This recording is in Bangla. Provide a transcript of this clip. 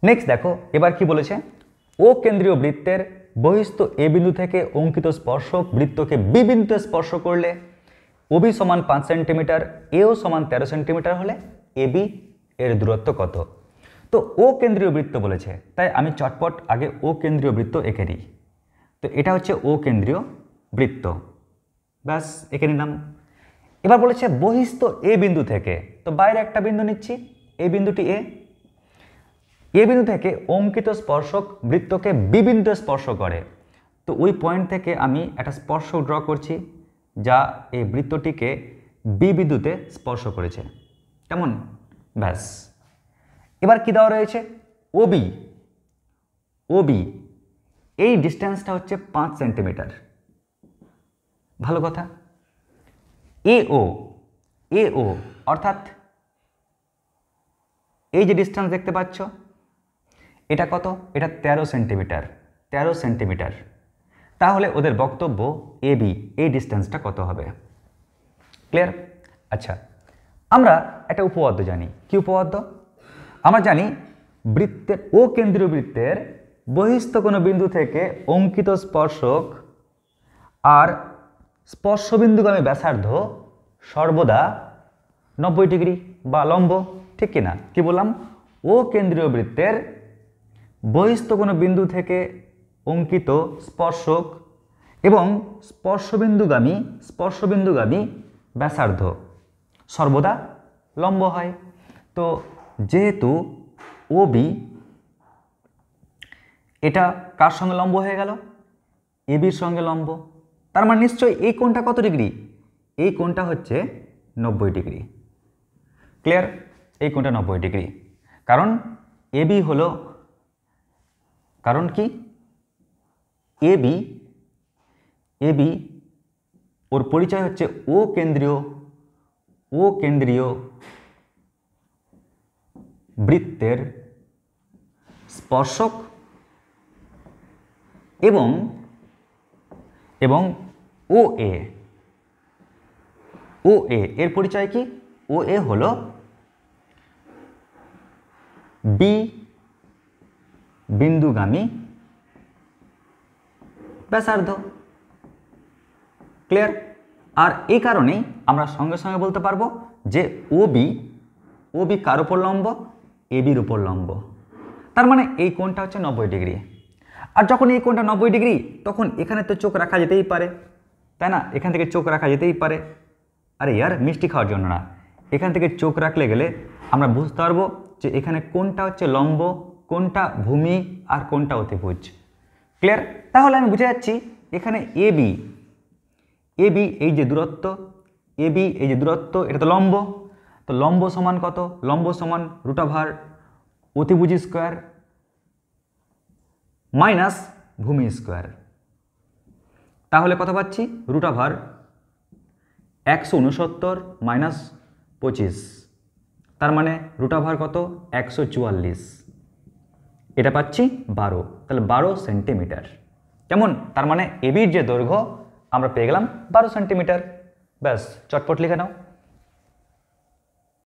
নেক্সট দেখো এবার কি বলেছে, ও কেন্দ্রীয় বৃত্তের বহিস্থ এ বিন্দু থেকে অঙ্কিত স্পর্শক বৃত্তকে বি বিন্দুতে স্পর্শ করলে ওবি সমান 5 সেন্টিমিটার, এও সমান 13 সেন্টিমিটার হলে এবি এর দূরত্ব কত? তো ও কেন্দ্রীয় বৃত্ত বলেছে, তাই আমি চটপট আগে ও কেন্দ্রীয় বৃত্ত এঁকে দিই। তো এটা হচ্ছে ও কেন্দ্রীয় বৃত্ত, ব্যাস এঁকে নিলাম। এবার বলেছে বহিস্থ এ বিন্দু থেকে, তো বাইরে একটা বিন্দু নিচ্ছি, এই বিন্দুটি এ বিন্দু থেকে অঙ্কিত স্পর্শক বৃত্তকে বি বিন্দুতে স্পর্শ করে। তো ওই পয়েন্ট থেকে আমি একটা স্পর্শক ড্র করছি যা এই বৃত্তটিকে বি বিন্দুতে স্পর্শ করেছে, কেমন? ব্যাস। এবার কি দেওয়া রয়েছে, ওবি, ওবি এই ডিস্টেন্সটা হচ্ছে 5 সেন্টিমিটার, ভালো কথা। এও, এও অর্থাৎ এই যে ডিস্টেন্স দেখতে পাচ্ছ এটা কত? এটা 13 সেন্টিমিটার, 13 সেন্টিমিটার। তাহলে ওদের বক্তব্য এবি এই ডিস্টেন্সটা কত হবে? ক্লিয়ার? আচ্ছা, আমরা একটা উপপাদ্য জানি। কি উপপাদ্য? আমরা জানি বৃত্তের ও কেন্দ্রীয় বৃত্তের বহিস্থ কোনো বিন্দু থেকে অঙ্কিত স্পর্শক আর স্পর্শবিন্দুগামী ব্যাসার্ধ সর্বদা 90 ডিগ্রি বা লম্ব, ঠিক কিনা? কি বললাম? ও কেন্দ্রীয় বৃত্তের বহিস্থ কোনো বিন্দু থেকে অঙ্কিত স্পর্শক এবং স্পর্শবিন্দুগামী ব্যাসার্ধ সর্বদা লম্ব হয়। তো যেহেতু ওবি এটা কার সঙ্গে লম্ব হয়ে গেল? এবির সঙ্গে লম্ব, তার মানে নিশ্চয়ই এই কোণটা কত ডিগ্রি? এই কোণটা হচ্ছে 90 ডিগ্রি। ক্লিয়ার? এই কোণটা 90 ডিগ্রি, কারণ এবি হলো, কারণ কি এবি, এবি ওর পরিচয় হচ্ছে ও কেন্দ্রীয় বৃত্তের স্পর্শক এবং ও এ, ও এ এর পরিচয় কি? ও এ হলো বি বিন্দুগামী ব্যাসার্ধ। ক্লিয়ার? আর এই কারণেই আমরা সঙ্গে সঙ্গে বলতে পারবো যে ওবি কার উপর লম্ব? এবির উপর লম্ব। তার মানে এই কোণটা হচ্ছে 90 ডিগ্রি। আর যখন এই কোণটা 90 ডিগ্রি তখন এখানে তো চোখ রাখা যেতেই পারে, তাই না? এখান থেকে চোখ রাখা যেতেই পারে। আরে ইয়ার, মিষ্টি খাওয়ার জন্য না, এখান থেকে চোখ রাখলে গেলে আমরা বুঝতে পারবো যে এখানে কোনটা হচ্ছে লম্ব, কোনটা ভূমি আর কোনটা অতিভুজ। ক্লিয়ার? তাহলে আমি বুঝে যাচ্ছি এখানে এবি এই যে দূরত্ব, এবি এই যে দূরত্ব, এটা তো লম্ব। তো লম্ব সমান কত? লম্ব সমান √, অতিভুজ স্কোয়ার মাইনাস ভূমি স্কোয়ার। তাহলে কত পাচ্ছি? √, 169 মাইনাস 25, তার মানে √, কত? 144। এটা পাচ্ছি 12, তাহলে 12 সেন্টিমিটার। কেমন? তার মানে এবির যে দৈর্ঘ্য আমরা পেয়ে গেলাম 12 সেন্টিমিটার। ব্যাস, চটপট লিখে নাও।